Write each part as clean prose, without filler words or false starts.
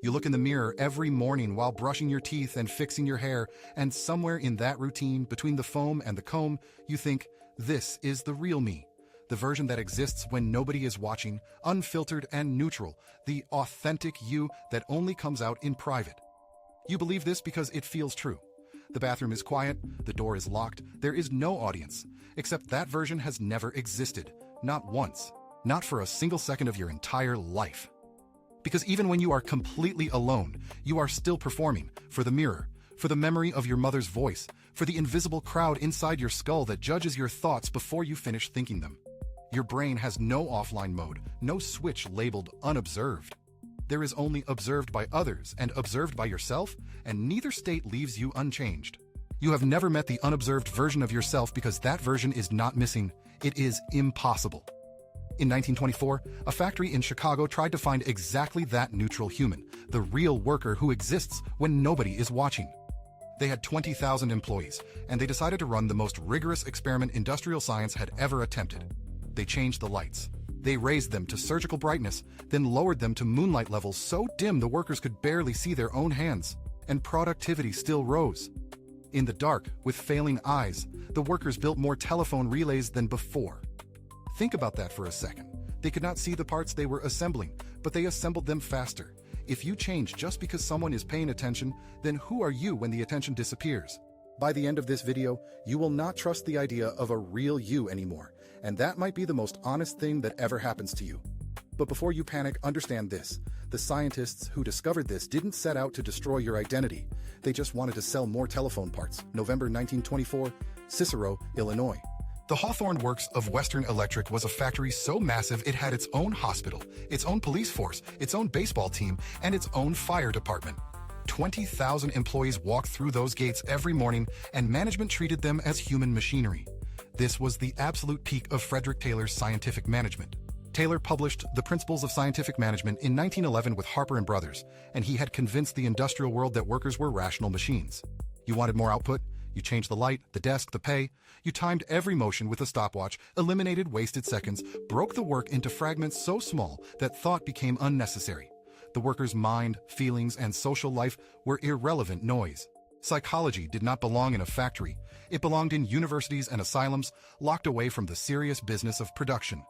You look in the mirror every morning while brushing your teeth and fixing your hair, and somewhere in that routine, between the foam and the comb, you think, this is the real me. The version that exists when nobody is watching, unfiltered and neutral, the authentic you that only comes out in private. You believe this because it feels true. The bathroom is quiet, the door is locked, there is no audience, except that version has never existed, not once, not for a single second of your entire life. Because even when you are completely alone, you are still performing for the mirror, for the memory of your mother's voice, for the invisible crowd inside your skull that judges your thoughts before you finish thinking them. Your brain has no offline mode, no switch labeled unobserved. There is only observed by others and observed by yourself, and neither state leaves you unchanged. You have never met the unobserved version of yourself because that version is not missing. It is impossible. In 1924, a factory in Chicago tried to find exactly that neutral human, the real worker who exists when nobody is watching. They had 20,000 employees, and they decided to run the most rigorous experiment industrial science had ever attempted. They changed the lights. They raised them to surgical brightness, then lowered them to moonlight levels so dim the workers could barely see their own hands, and productivity still rose. In the dark, with failing eyes, the workers built more telephone relays than before. Think about that for a second. They could not see the parts they were assembling, but they assembled them faster. If you change just because someone is paying attention, then who are you when the attention disappears? By the end of this video, you will not trust the idea of a real you anymore, and that might be the most honest thing that ever happens to you. But before you panic, understand this. The scientists who discovered this didn't set out to destroy your identity. They just wanted to sell more telephone parts. November 1924, Cicero, Illinois. The Hawthorne Works of Western Electric was a factory so massive it had its own hospital, its own police force, its own baseball team, and its own fire department. 20,000 employees walked through those gates every morning, and management treated them as human machinery. This was the absolute peak of Frederick Taylor's scientific management. Taylor published The Principles of Scientific Management in 1911 with Harper & Brothers, and he had convinced the industrial world that workers were rational machines. You wanted more output? You changed the light, the desk, the pay. You timed every motion with a stopwatch, eliminated wasted seconds, broke the work into fragments so small that thought became unnecessary. The worker's mind, feelings, and social life were irrelevant noise. Psychology did not belong in a factory. It belonged in universities and asylums, locked away from the serious business of production.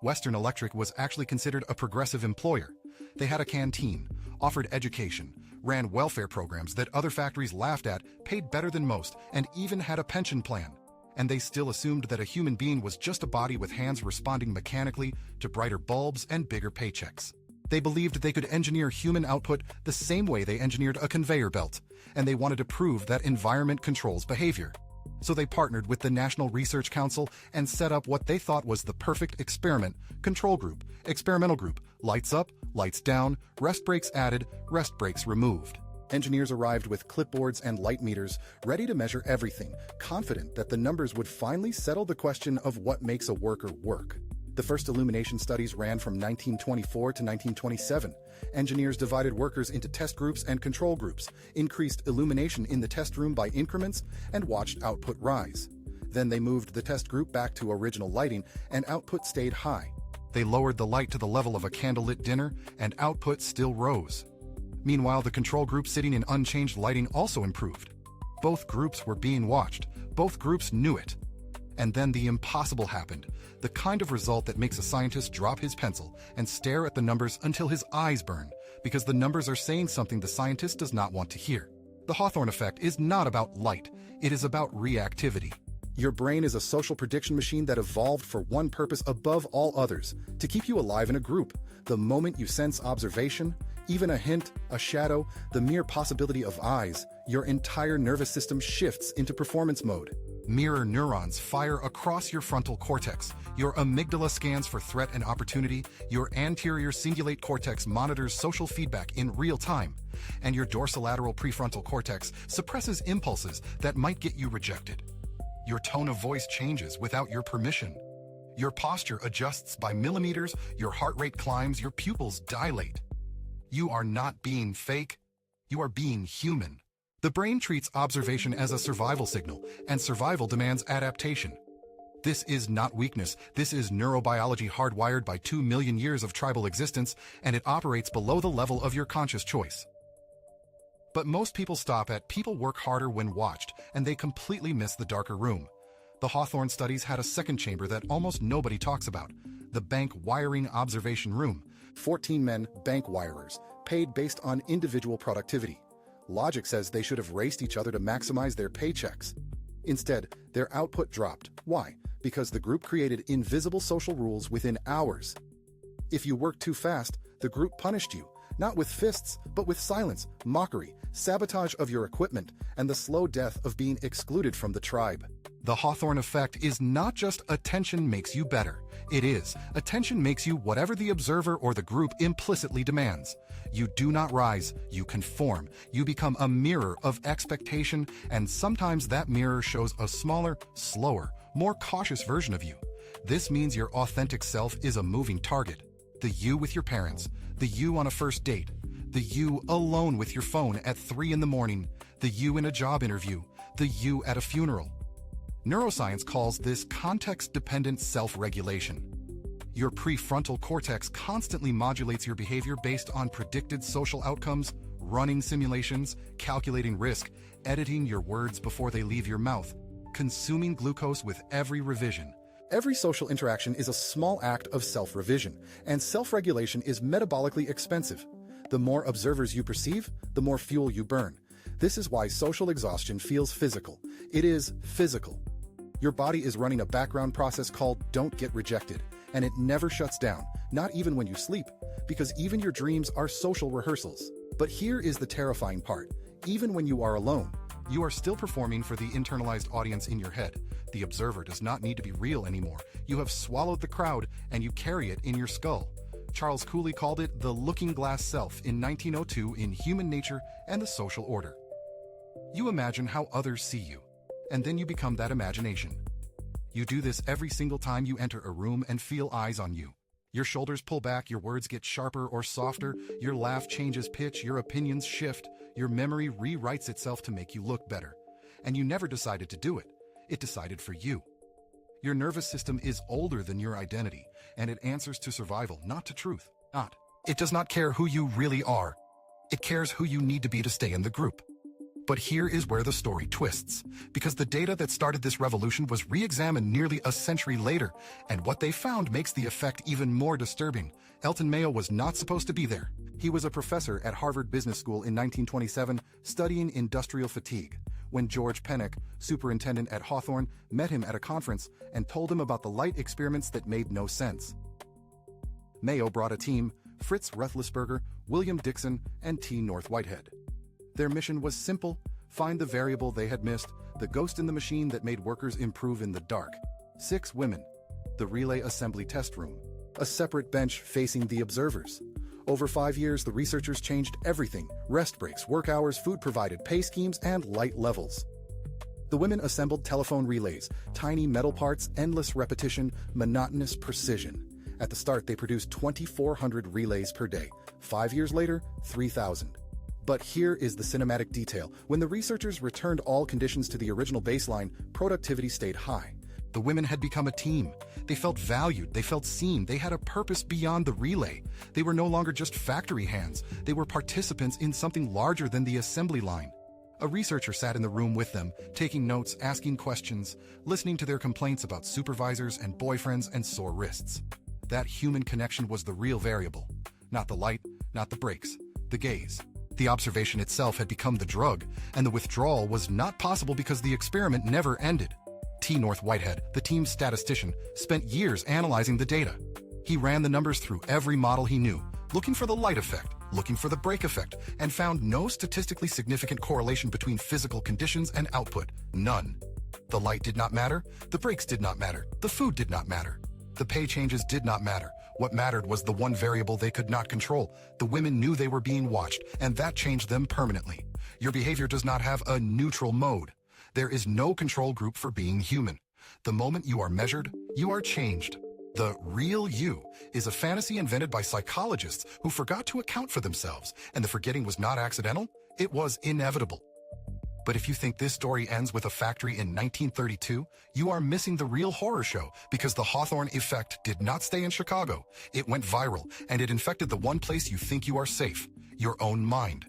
Western Electric was actually considered a progressive employer. They had a canteen, offered education, ran welfare programs that other factories laughed at, paid better than most, and even had a pension plan. And they still assumed that a human being was just a body with hands responding mechanically to brighter bulbs and bigger paychecks. They believed they could engineer human output the same way they engineered a conveyor belt, and they wanted to prove that environment controls behavior. So they partnered with the National Research Council and set up what they thought was the perfect experiment: control group, experimental group, lights up, lights down, rest breaks added, rest breaks removed. Engineers arrived with clipboards and light meters, ready to measure everything, confident that the numbers would finally settle the question of what makes a worker work. The first illumination studies ran from 1924 to 1927. Engineers divided workers into test groups and control groups, increased illumination in the test room by increments, and watched output rise. Then they moved the test group back to original lighting, and output stayed high. They lowered the light to the level of a candlelit dinner, and output still rose. Meanwhile, the control group sitting in unchanged lighting also improved. Both groups were being watched. Both groups knew it. And then the impossible happened, the kind of result that makes a scientist drop his pencil and stare at the numbers until his eyes burn, because the numbers are saying something the scientist does not want to hear. The Hawthorne effect is not about light, it is about reactivity. Your brain is a social prediction machine that evolved for one purpose above all others: to keep you alive in a group. The moment you sense observation, even a hint, a shadow, the mere possibility of eyes, your entire nervous system shifts into performance mode. Mirror neurons fire across your frontal cortex. Your amygdala scans for threat and opportunity. Your anterior cingulate cortex monitors social feedback in real time. And your dorsolateral prefrontal cortex suppresses impulses that might get you rejected. Your tone of voice changes without your permission. Your posture adjusts by millimeters, your heart rate climbs, your pupils dilate. You are not being fake, you are being human. The brain treats observation as a survival signal, and survival demands adaptation. This is not weakness. This is neurobiology hardwired by 2 million years of tribal existence, and it operates below the level of your conscious choice. But most people stop at people work harder when watched, and they completely miss the darker room. The Hawthorne studies had a second chamber that almost nobody talks about, the bank wiring observation room. 14 men, bank wirers, paid based on individual productivity. Logic says they should have raced each other to maximize their paychecks. Instead, their output dropped. Why? Because the group created invisible social rules within hours. If you worked too fast, the group punished you, not with fists, but with silence, mockery, sabotage of your equipment, and the slow death of being excluded from the tribe. The Hawthorne Effect is not just attention makes you better. It is attention makes you whatever the observer or the group implicitly demands. You do not rise, you conform. You become a mirror of expectation, and sometimes that mirror shows a smaller, slower, more cautious version of you. This means your authentic self is a moving target. The you with your parents, the you on a first date, the you alone with your phone at 3 in the morning, the you in a job interview, the you at a funeral. Neuroscience calls this context-dependent self-regulation. Your prefrontal cortex constantly modulates your behavior based on predicted social outcomes, running simulations, calculating risk, editing your words before they leave your mouth, consuming glucose with every revision. Every social interaction is a small act of self-revision, and self-regulation is metabolically expensive. The more observers you perceive, the more fuel you burn. This is why social exhaustion feels physical. It is physical. Your body is running a background process called "don't get rejected," and it never shuts down, not even when you sleep, because even your dreams are social rehearsals. But here is the terrifying part. Even when you are alone, you are still performing for the internalized audience in your head. The observer does not need to be real anymore. You have swallowed the crowd, and you carry it in your skull. Charles Cooley called it the looking glass self in 1902 in Human Nature and the Social Order. You imagine how others see you, and then you become that imagination. You do this every single time you enter a room and feel eyes on you. Your shoulders pull back, your words get sharper or softer, your laugh changes pitch, your opinions shift, your memory rewrites itself to make you look better. And you never decided to do it. It decided for you. Your nervous system is older than your identity, and it answers to survival, not to truth. It does not care who you really are. It cares who you need to be to stay in the group. But here is where the story twists, because the data that started this revolution was re-examined nearly a century later, and what they found makes the effect even more disturbing. Elton Mayo was not supposed to be there. He was a professor at Harvard Business School in 1927, studying industrial fatigue, when George Pennock, superintendent at Hawthorne, met him at a conference and told him about the light experiments that made no sense. Mayo brought a team: Fritz Ruthlisberger, William Dixon, and T. North Whitehead. Their mission was simple: find the variable they had missed, the ghost in the machine that made workers improve in the dark. 6 women. The relay assembly test room. A separate bench facing the observers. Over 5 years, the researchers changed everything: rest breaks, work hours, food provided, pay schemes, and light levels. The women assembled telephone relays, tiny metal parts, endless repetition, monotonous precision. At the start, they produced 2,400 relays per day. 5 years later, 3,000. But here is the cinematic detail. When the researchers returned all conditions to the original baseline, productivity stayed high. The women had become a team. They felt valued, they felt seen, they had a purpose beyond the relay. They were no longer just factory hands. They were participants in something larger than the assembly line. A researcher sat in the room with them, taking notes, asking questions, listening to their complaints about supervisors and boyfriends and sore wrists. That human connection was the real variable. Not the light, not the brakes, the gaze. The observation itself had become the drug, and the withdrawal was not possible because the experiment never ended. T. North Whitehead, the team's statistician, spent years analyzing the data. He ran the numbers through every model he knew, looking for the light effect, looking for the brake effect, and found no statistically significant correlation between physical conditions and output. None. The light did not matter, the brakes did not matter, the food did not matter. The pay changes did not matter. What mattered was the one variable they could not control. The women knew they were being watched, and that changed them permanently. Your behavior does not have a neutral mode. There is no control group for being human. The moment you are measured, you are changed. The real you is a fantasy invented by psychologists who forgot to account for themselves, and the forgetting was not accidental, it was inevitable. But if you think this story ends with a factory in 1932, you are missing the real horror show, because the Hawthorne Effect did not stay in Chicago. It went viral, and it infected the one place you think you are safe, your own mind.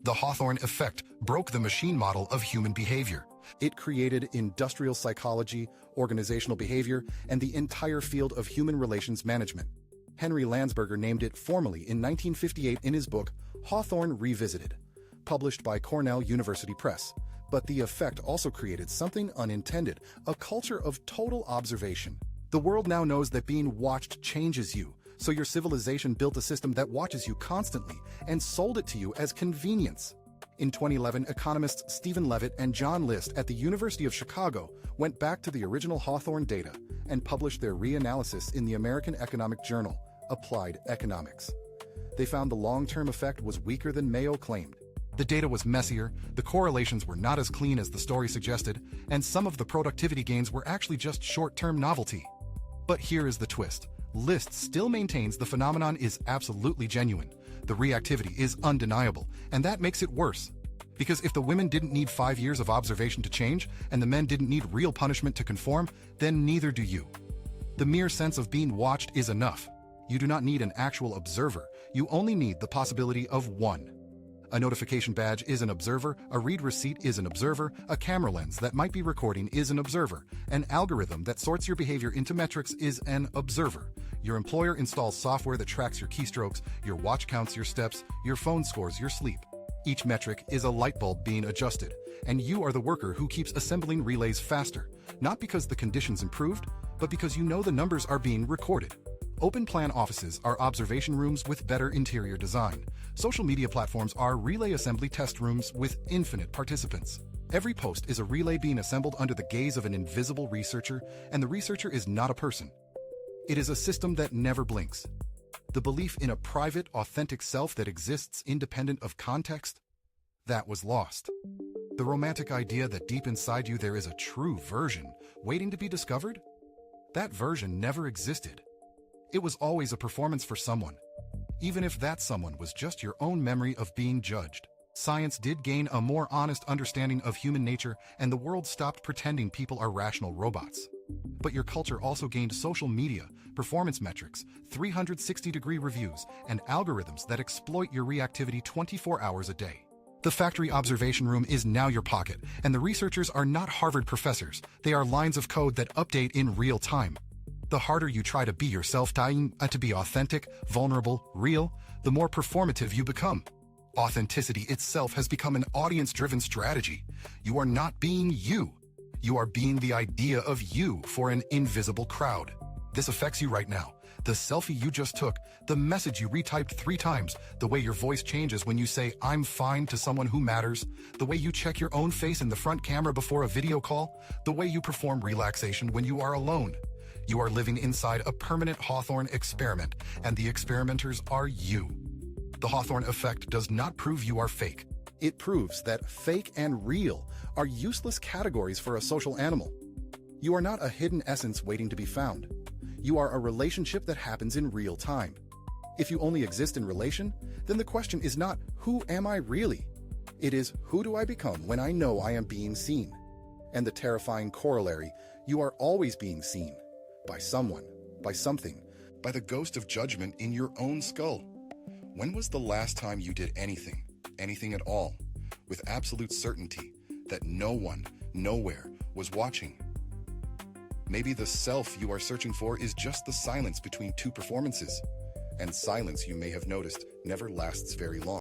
The Hawthorne Effect broke the machine model of human behavior. It created industrial psychology, organizational behavior, and the entire field of human relations management. Henry Landsberger named it formally in 1958 in his book, Hawthorne Revisited, published by Cornell University Press. But the effect also created something unintended, a culture of total observation. The world now knows that being watched changes you, so your civilization built a system that watches you constantly and sold it to you as convenience. In 2011, economists Stephen Levitt and John List at the University of Chicago went back to the original Hawthorne data and published their reanalysis in the American Economic Journal, Applied Economics. They found the long-term effect was weaker than Mayo claimed. The data was messier, the correlations were not as clean as the story suggested, and some of the productivity gains were actually just short-term novelty. But here is the twist. List still maintains the phenomenon is absolutely genuine. The reactivity is undeniable, and that makes it worse. Because if the women didn't need 5 years of observation to change, and the men didn't need real punishment to conform, then neither do you. The mere sense of being watched is enough. You do not need an actual observer, you only need the possibility of one. A notification badge is an observer, a read receipt is an observer, a camera lens that might be recording is an observer, an algorithm that sorts your behavior into metrics is an observer. Your employer installs software that tracks your keystrokes, your watch counts your steps, your phone scores your sleep. Each metric is a light bulb being adjusted, and you are the worker who keeps assembling relays faster, not because the conditions improved, but because you know the numbers are being recorded. Open-plan offices are observation rooms with better interior design. Social media platforms are relay assembly test rooms with infinite participants. Every post is a relay being assembled under the gaze of an invisible researcher, and the researcher is not a person. It is a system that never blinks. The belief in a private, authentic self that exists independent of context, that was lost. The romantic idea that deep inside you there is a true version waiting to be discovered, that version never existed. It was always a performance for someone, even if that someone was just your own memory of being judged. Science did gain a more honest understanding of human nature, and the world stopped pretending people are rational robots. But your culture also gained social media, performance metrics, 360-degree reviews, and algorithms that exploit your reactivity 24 hours a day. The factory observation room is now your pocket, and the researchers are not Harvard professors. They are lines of code that update in real time. The harder you try to be yourself, to be authentic, vulnerable, real, the more performative you become. Authenticity itself has become an audience-driven strategy. You are not being you. You are being the idea of you for an invisible crowd. This affects you right now. The selfie you just took, the message you retyped 3 times, the way your voice changes when you say, "I'm fine" to someone who matters, the way you check your own face in the front camera before a video call, the way you perform relaxation when you are alone. You are living inside a permanent Hawthorne experiment, and the experimenters are you. The Hawthorne Effect does not prove you are fake. It proves that fake and real are useless categories for a social animal. You are not a hidden essence waiting to be found. You are a relationship that happens in real time. If you only exist in relation, then the question is not, who am I really? It is, who do I become when I know I am being seen? And the terrifying corollary, you are always being seen. By someone, by something, by the ghost of judgment in your own skull. When was the last time you did anything at all, with absolute certainty that no one, nowhere, was watching? Maybe the self you are searching for is just the silence between 2 performances. And silence, you may have noticed, never lasts very long.